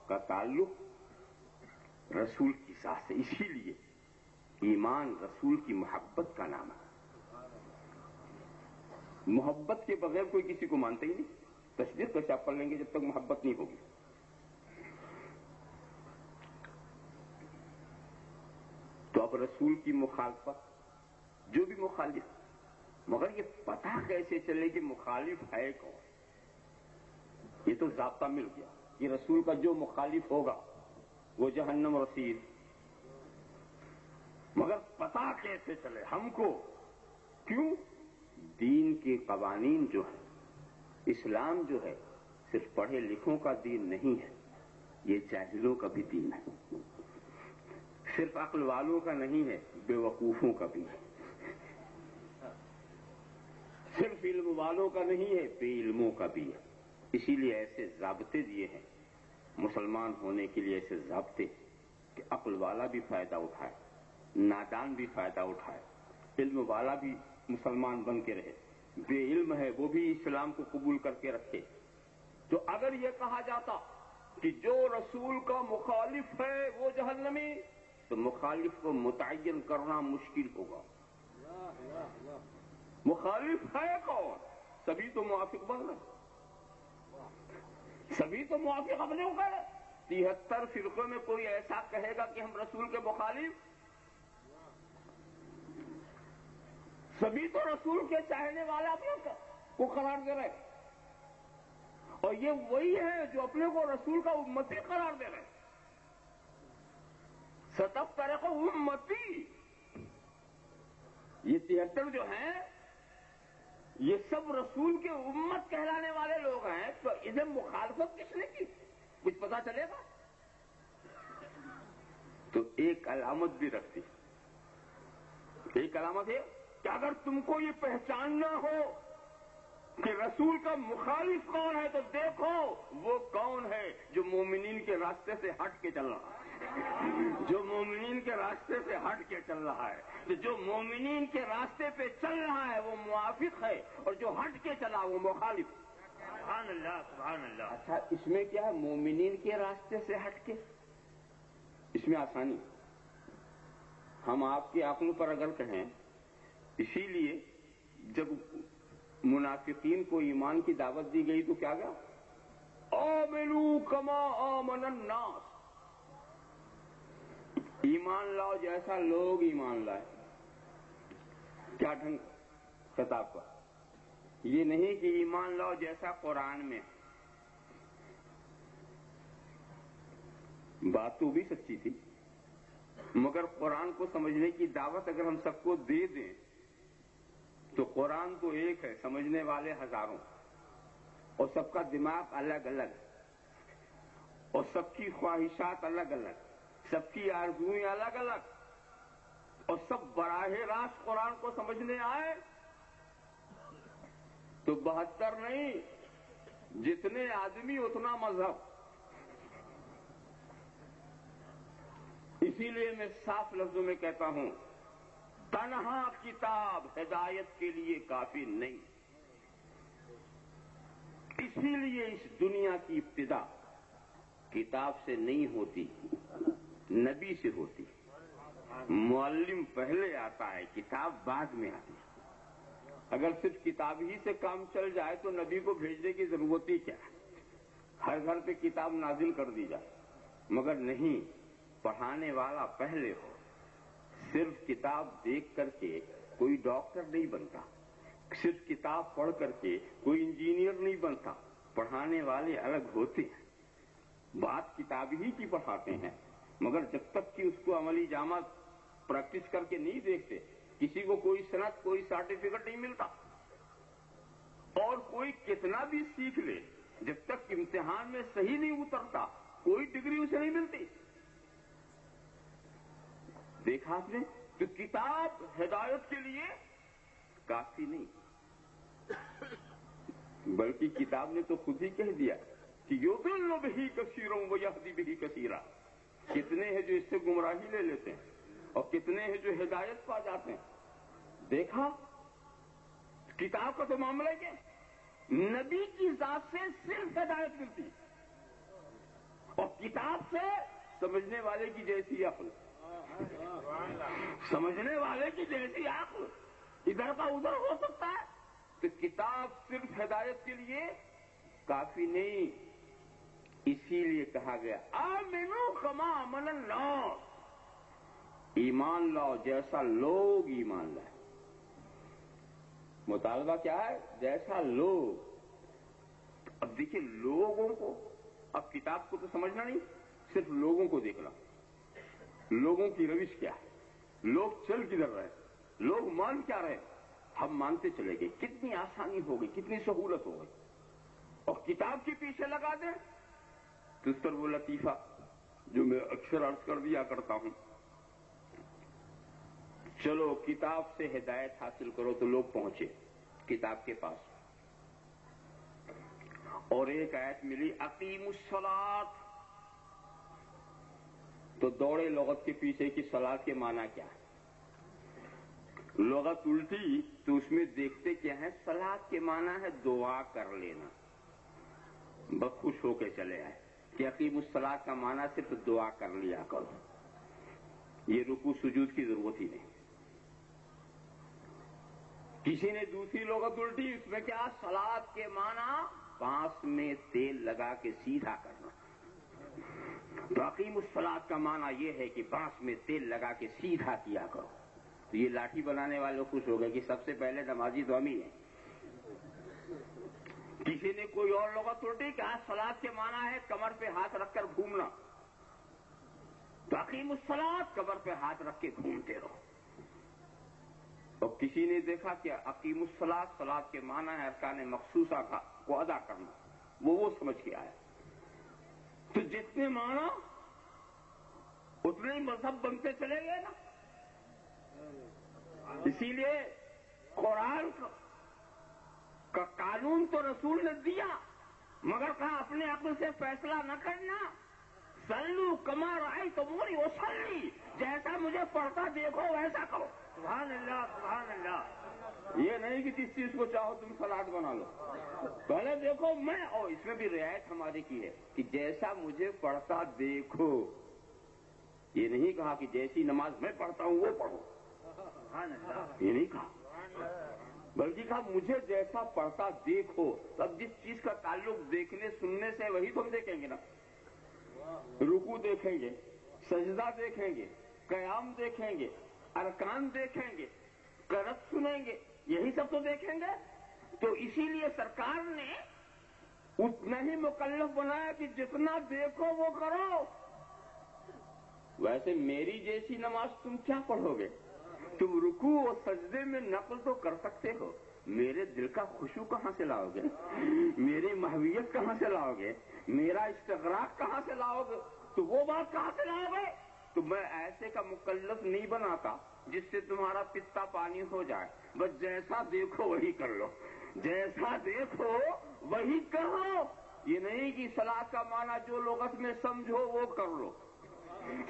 کا تعلق رسول کی ذات سے، اسی لیے ایمان رسول کی محبت کا نام ہے۔ محبت کے بغیر کوئی کسی کو مانتا ہی نہیں، تصدیق کیسے آپ کر لیں گے جب تک محبت نہیں ہوگی؟ تو اب رسول کی مخالفت، جو بھی مخالف، مگر یہ پتہ کیسے چلے کہ مخالف ہے کون؟ یہ تو ضابطہ مل گیا کہ رسول کا جو مخالف ہوگا وہ جہنم رسید، مگر پتہ کیسے چلے ہم کو؟ کیوں؟ دین کے قوانین جو ہیں، اسلام جو ہے صرف پڑھے لکھوں کا دین نہیں ہے، یہ جاہلوں کا بھی دین ہے، صرف عقل والوں کا نہیں ہے، بے وقوفوں کا بھی ہے، صرف علم والوں کا نہیں ہے، بے علموں کا بھی ہے۔ اسی لیے ایسے ضابطے دیے ہیں مسلمان ہونے کے لیے، ایسے ضابطے کہ عقل والا بھی فائدہ اٹھائے، نادان بھی فائدہ اٹھائے، علم والا بھی مسلمان بن کے رہے، بے علم ہے وہ بھی اسلام کو قبول کر کے رکھے۔ تو اگر یہ کہا جاتا کہ جو رسول کا مخالف ہے وہ جہنمی، تو مخالف کو متعین کرنا مشکل ہوگا۔ مخالف ہے کون؟ سبھی تو موافق بن رہے، سبھی تو موافق اپنے ہو گئے۔ 73 فرقوں میں کوئی ایسا کہے گا کہ ہم رسول کے مخالف؟ سبھی تو رسول کے چاہنے والے اپنے کو قرار دے رہے، اور یہ وہی ہے جو اپنے کو رسول کا امتی قرار دے رہے۔ 77 کو امتی، یہ 73 جو ہیں یہ سب رسول کے امت کہلانے والے لوگ ہیں، تو انہیں مخالفت کس نے کی؟ کچھ پتا چلے گا؟ تو ایک علامت بھی رکھتی، ایک علامت ہے کہ اگر تم کو یہ پہچاننا ہو کہ رسول کا مخالف کون ہے تو دیکھو وہ کون ہے جو مومنین کے راستے سے ہٹ کے چل رہا ہے، جو مومنین کے راستے سے ہٹ کے چل رہا ہے۔ تو جو مومنین کے راستے پہ چل رہا ہے وہ موافق ہے، اور جو ہٹ کے چلا وہ مخالف۔ سبحان اللہ، سبحان اللہ۔ اچھا، اس میں کیا ہے مومنین کے راستے سے ہٹ کے؟ اس میں آسانی، ہم آپ کے عقل پر اگر کہیں، اسی لیے جب منافقین کو ایمان کی دعوت دی گئی تو کیا گیا؟ آمنوا کما آمن الناس، ایمان لاؤ جیسا لوگ ایمان لائے۔ کیا ڈھنگ خطاب کا؟ یہ نہیں کہ ایمان لاؤ جیسا قرآن میں، بات تو بھی سچی تھی، مگر قرآن کو سمجھنے کی دعوت اگر ہم سب کو دے دیں تو قرآن تو ایک ہے، سمجھنے والے ہزاروں، اور سب کا دماغ الگ الگ، اور سب کی خواہشات الگ الگ، سب کی آرزوئیں الگ الگ، اور سب براہ راست قرآن کو سمجھنے آئے تو 72 نہیں، جتنے آدمی اتنا مذہب۔ اسی لیے میں صاف لفظوں میں کہتا ہوں، تنہا کتاب ہدایت کے لیے کافی نہیں۔ اسی لیے اس دنیا کی ابتدا کتاب سے نہیں ہوتی، نبی سے ہوتی۔ معلم پہلے آتا ہے، کتاب بعد میں آتی ہے۔ اگر صرف کتاب ہی سے کام چل جائے تو نبی کو بھیجنے کی ضرورت ہی کیا ہے؟ ہر گھر پہ کتاب نازل کر دی جائے، مگر نہیں، پڑھانے والا پہلے ہو۔ صرف کتاب دیکھ کر کے کوئی ڈاکٹر نہیں بنتا، صرف کتاب پڑھ کر کے کوئی انجینئر نہیں بنتا، پڑھانے والے الگ ہوتے ہیں۔ بات کتاب ہی کی پڑھاتے ہیں، مگر جب تک کہ اس کو عملی جامہ پریکٹس کر کے نہیں دیکھتے، کسی کو کوئی صنعت، کوئی سرٹیفکیٹ نہیں ملتا۔ اور کوئی کتنا بھی سیکھ لے، جب تک امتحان میں صحیح نہیں اترتا کوئی ڈگری اسے نہیں ملتی۔ دیکھا آپ نے؟ تو کتاب ہدایت کے لیے کافی نہیں، بلکہ کتاب نے تو خود ہی کہہ دیا کہ یضل بہ کثیرا ویہدی بہ کثیرا، کتنے ہیں جو اس سے گمراہی لے لیتے ہیں اور کتنے ہیں جو ہدایت پا جاتے ہیں۔ دیکھا کتاب کا تو معاملہ کیا؟ نبی کی ذات سے صرف ہدایت ملتی، اور کتاب سے سمجھنے والے کی جیسی عقل، سمجھنے والے کی جیسی عقل، ادھر کا ادھر ہو سکتا ہے. تو کتاب صرف ہدایت کے لیے کافی نہیں، اسی لیے کہا گیا آمنو کما آمن الناس، ایمان لاؤ جیسا لوگ ایمان لائے. مطالبہ کیا ہے؟ جیسا لوگ. اب دیکھیے لوگوں کو، اب کتاب کو تو سمجھنا نہیں، صرف لوگوں کو دیکھنا. لوگوں کی روش کیا ہے، لوگ چل کدھر رہے، لوگ مان کیا رہے، ہم مانتے چلے گئے. کتنی آسانی ہو گئی، کتنی سہولت ہو گئی. اور کتاب کے پیچھے لگا دیں تو اس پر وہ لطیفہ جو میں اکثر عرض کر دیا کرتا ہوں، چلو کتاب سے ہدایت حاصل کرو تو لوگ پہنچے کتاب کے پاس، اور ایک آیت ملی اقیم الصلاۃ، تو دوڑے لغت کے پیچھے کہ صلاۃ کے معنی کیا ہے. لغت الٹی تو اس میں دیکھتے کیا ہے، صلاۃ کے معنی ہے دعا کر لینا. بس خوش ہو کے چلے آئے کہ اقیم الصلاۃ کا معنی صرف دعا کر لیا کرو، یہ رکوع سجود کی ضرورت ہی نہیں. کسی نے دوسری لغت الٹی، اس میں کیا، صلاۃ کے معنی بانس میں تیل لگا کے سیدھا کرنا. تو اقیم الصلاۃ کا معنی یہ ہے کہ بانس میں تیل لگا کے سیدھا کیا کرو. تو یہ لاٹھی بنانے والے خوش ہو گئے کہ سب سے پہلے نمازی تو ہم ہی ہیں. کسی نے کوئی اور لغت الٹی، کہا صلاۃ کے معنی ہے کمر پہ ہاتھ رکھ کر گھومنا. تو اقیم الصلاۃ کمر پہ ہاتھ رکھ کے گھومتے رہو. اور کسی نے دیکھا کہ اقیم الصلاۃ صلاۃ کے معنی ہے ارکان مخصوصہ کو ادا کرنا، وہ سمجھ کے آیا. تو جتنے معنی اتنے ہی مذہب بنتے چلے گئے نا. اسی لیے قرآن کا قانون تو رسول نے دیا، مگر کہا اپنے عقل سے فیصلہ نہ کرنا. صلو کما رأیتمونی اصلی، جیسا مجھے پڑھتا دیکھو ویسا کرو. سبحان اللہ سبحان اللہ. یہ نہیں کہ جس چیز کو چاہو تم صلاۃ بنا لو، پہلے دیکھو میں، اور اس میں بھی رعایت ہماری کی ہے کہ جیسا مجھے پڑھتا دیکھو. یہ نہیں کہا کہ جیسی نماز میں پڑھتا ہوں وہ پڑھو، یہ نہیں کہا، بلکہ کہا مجھے جیسا پڑھتا دیکھو. اب جس چیز کا تعلق دیکھنے سننے سے وہی تم دیکھیں گے نا. رکوع دیکھیں گے، سجدہ دیکھیں گے، قیام دیکھیں گے، ارکان دیکھیں گے، قرأت سنیں گے، یہی سب تو دیکھیں گے. تو اسی لیے سرکار نے اتنا ہی مکلف بنایا کہ جتنا دیکھو وہ کرو. ویسے میری جیسی نماز تم کیا پڑھو گے؟ تم رکوع اور سجدے میں نقل تو کر سکتے ہو، میرے دل کا خشوع کہاں سے لاؤ گے؟ میری محویت کہاں سے لاؤ گے؟ میرا استغراق کہاں سے لاؤ گے؟ تو وہ بات کہاں سے لاؤ گے؟ تو میں ایسے کا مکلف نہیں بناتا جس سے تمہارا پتا پانی ہو جائے. بس جیسا دیکھو وہی کر لو، جیسا دیکھو وہی کرو. یہ نہیں کہ صلاۃ کا معنی جو لغت میں سمجھو وہ کر لو،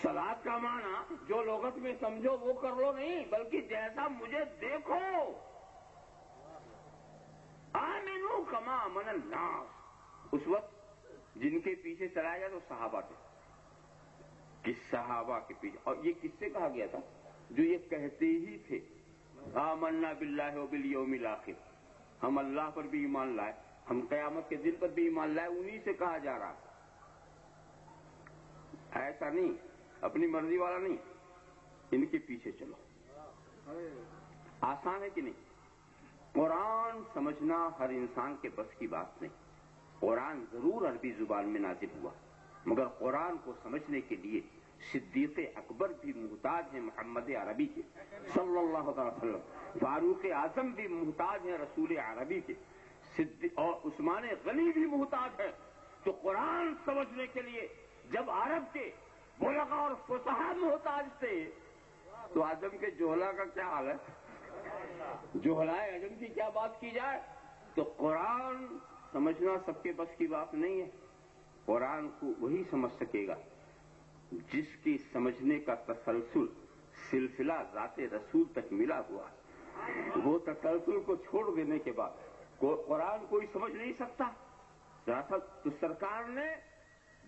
صلاۃ کا معنی جو لغت میں سمجھو وہ کر لو نہیں، بلکہ جیسا مجھے دیکھو. آمنو کما آمن الناس. اس وقت جن کے پیچھے چلایا گیا تو صحابہ تھے، کہ صحابہ کے پیچھے. اور یہ کس سے کہا گیا تھا؟ جو یہ کہتے ہی تھے آمنا باللہ وبالیوم الآخر، ہم اللہ پر بھی ایمان لائے، ہم قیامت کے دن پر بھی ایمان لائے. انہی سے کہا جا رہا. ایسا نہیں اپنی مرضی والا نہیں، ان کے پیچھے چلو. آسان ہے کہ نہیں؟ قرآن سمجھنا ہر انسان کے بس کی بات نہیں. قرآن ضرور عربی زبان میں نازل ہوا، مگر قرآن کو سمجھنے کے لیے صدیق اکبر بھی محتاج ہیں محمد عربی کے صلی اللہ علیہ وسلم، فاروق اعظم بھی محتاج ہیں رسول عربی کے، اور عثمان غنی بھی محتاج ہے. تو قرآن سمجھنے کے لیے جب عرب کے بلغاء اور فصحاء محتاج تھے تو عجم کے جوہلا کا کیا حال ہے؟ جوہلائے عجم کی کیا بات کی جائے. تو قرآن سمجھنا سب کے بس کی بات نہیں ہے. قرآن کو وہی سمجھ سکے گا جس کی سمجھنے کا تسلسل سلسلہ ذات رسول تک ملا ہوا. وہ تسلسل کو چھوڑ دینے کے بعد قرآن کوئی سمجھ نہیں سکتا. تو سرکار نے